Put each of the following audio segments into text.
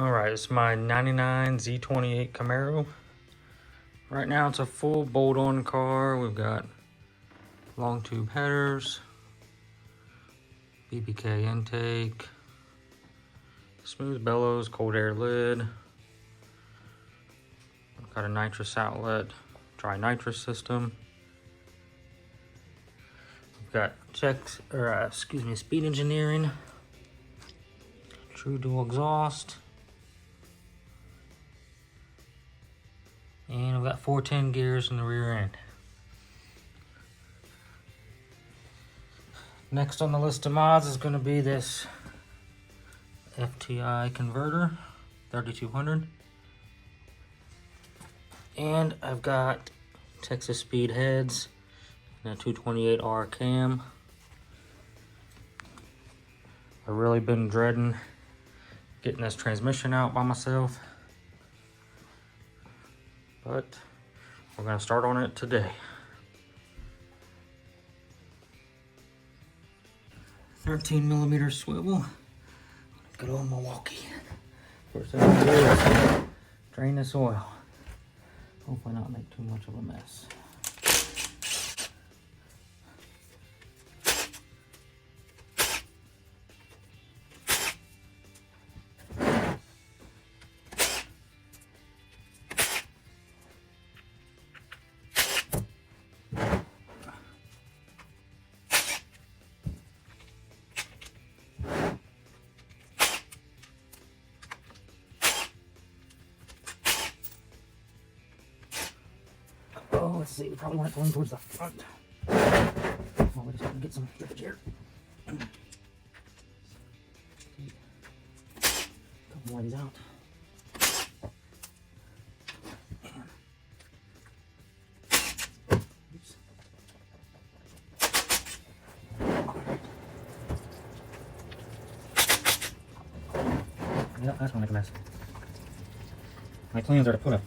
Alright, it's my 99 Z28 Camaro. Right now it's a full bolt-on car. We've got long tube headers, BBK intake, smooth bellows, cold air lid. We've got a nitrous outlet, dry nitrous system. We've got speed engineering, true dual exhaust. And I've got 410 gears in the rear end. Next on the list of mods is going to be this FTI converter, 3200. And I've got Texas speed heads and a 228R cam. I've really been dreading getting this transmission out by myself, but we're going to start on it today. 13mm swivel, good old Milwaukee. First thing I'm going to do is drain this oil. Hopefully not make too much of a mess. Oh, let's see, we probably want it going towards the front. Well, we're just gonna get some drippage here. Couple more of these out. Oops. Yep, that's gonna make a mess. My plans are to put a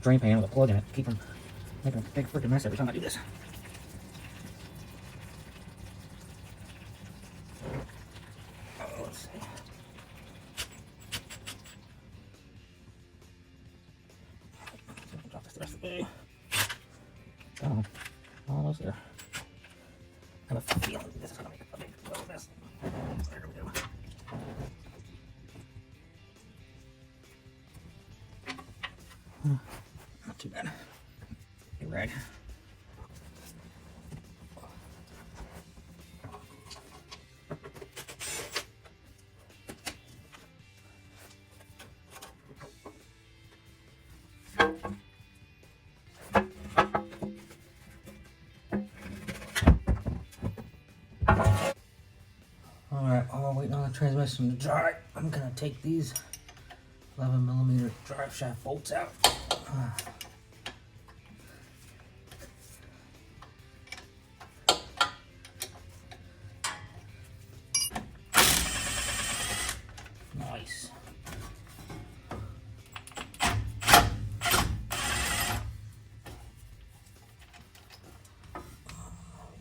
drain pan with a plug in it to keep from making a big freaking mess every time I do this. Oh, let's see. Drop this the rest of the way. Oh, almost there. I have a feeling this is going to make a big mess. There we go. Not too bad. You're right. Alright, while we're waiting on the transmission to dry, I'm going to take these 11mm drive shaft bolts out. Nice.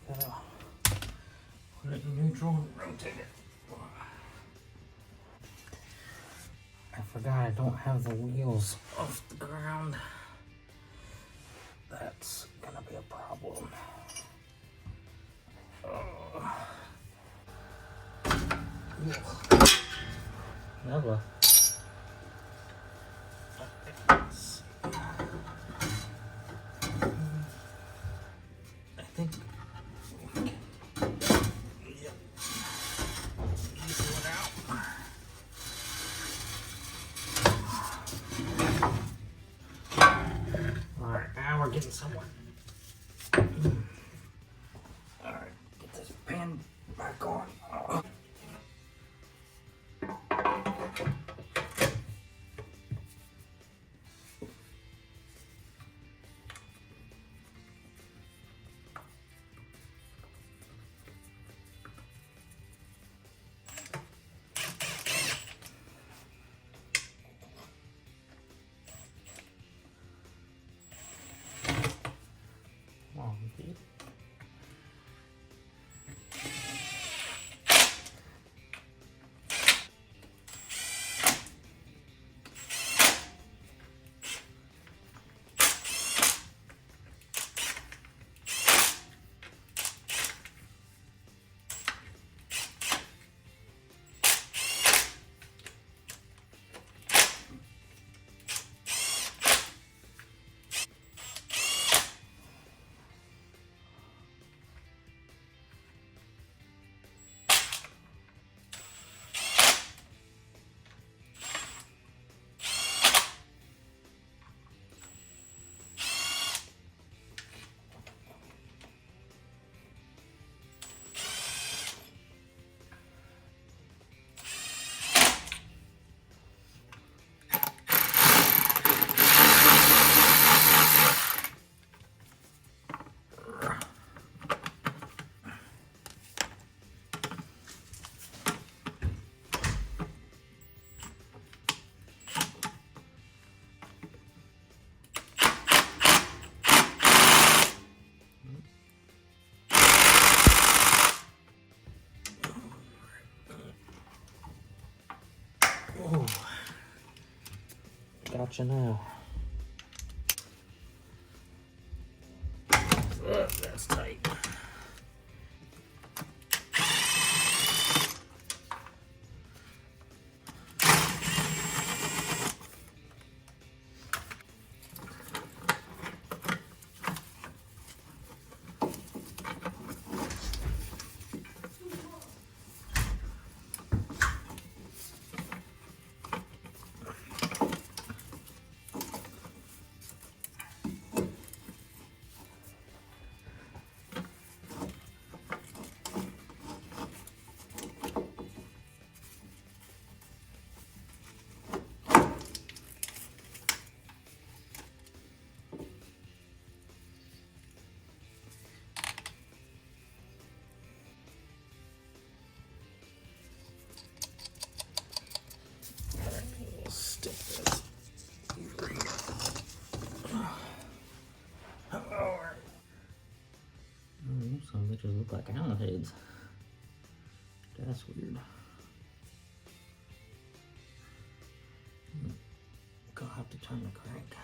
Gotta put it in neutral and rotate it. I forgot I don't have the wheels off the ground. That's gonna be a problem. Oh well. I think. Yep. Easy one out. Alright, now we're getting somewhere. Alright, get this pan back on. Oh, gotcha now. That's tight. Stick this over here. Some bitches look like owl heads. That's weird. Gonna have to turn the crank.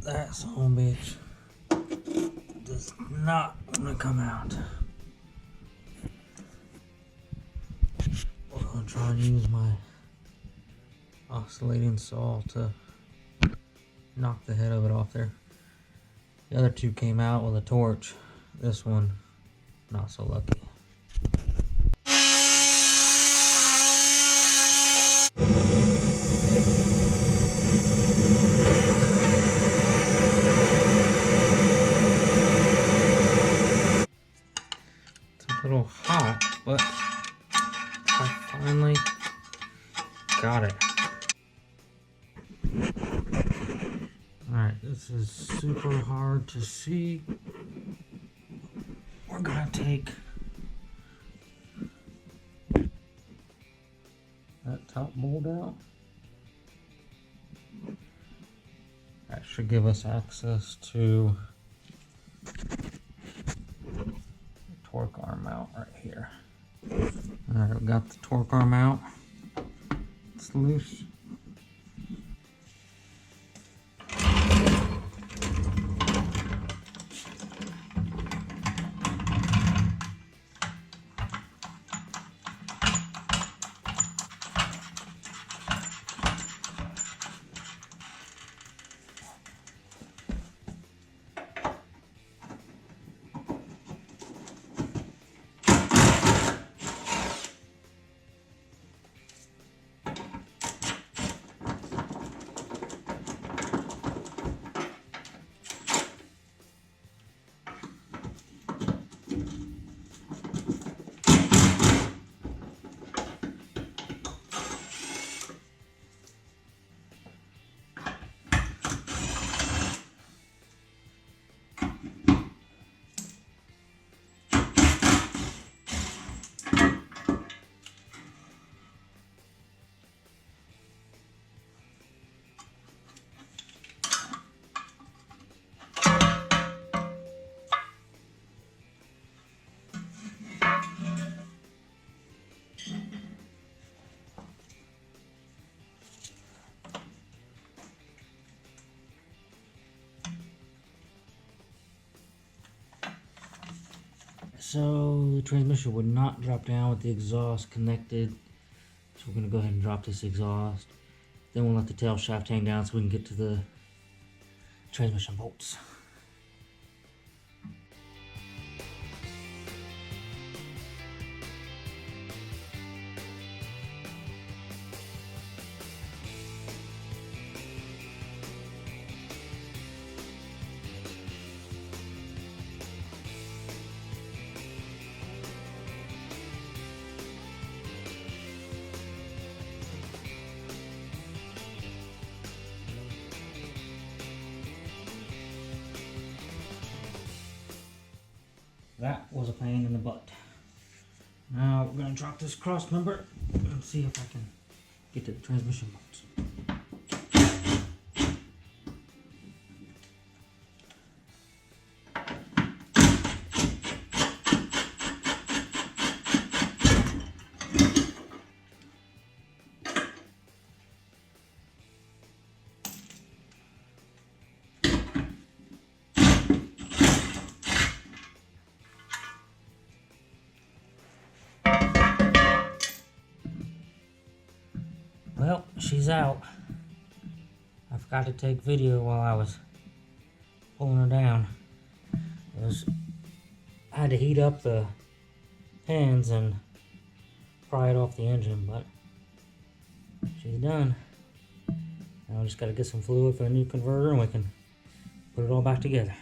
That son of a bitch does not want to come out. I'm gonna try and use my oscillating saw to knock the head of it off there. The other two came out with a torch. This one, not so lucky. It's a little hot, but I finally got it. Alright, this is super hard to see. We're gonna take that top bolt out. That should give us access to the torque arm mount right here. Alright, we got the torque arm out. It's loose. So the transmission would not drop down with the exhaust connected. So we're gonna go ahead and drop this exhaust. Then we'll let the tail shaft hang down so we can get to the transmission bolts. That was a pain in the butt. Now we're gonna drop this cross member and see if I can get to the transmission bolts. Well, she's out. I forgot to take video while I was pulling her down. I had to heat up the pins and pry it off the engine, but she's done. Now I just got to get some fluid for the new converter and we can put it all back together.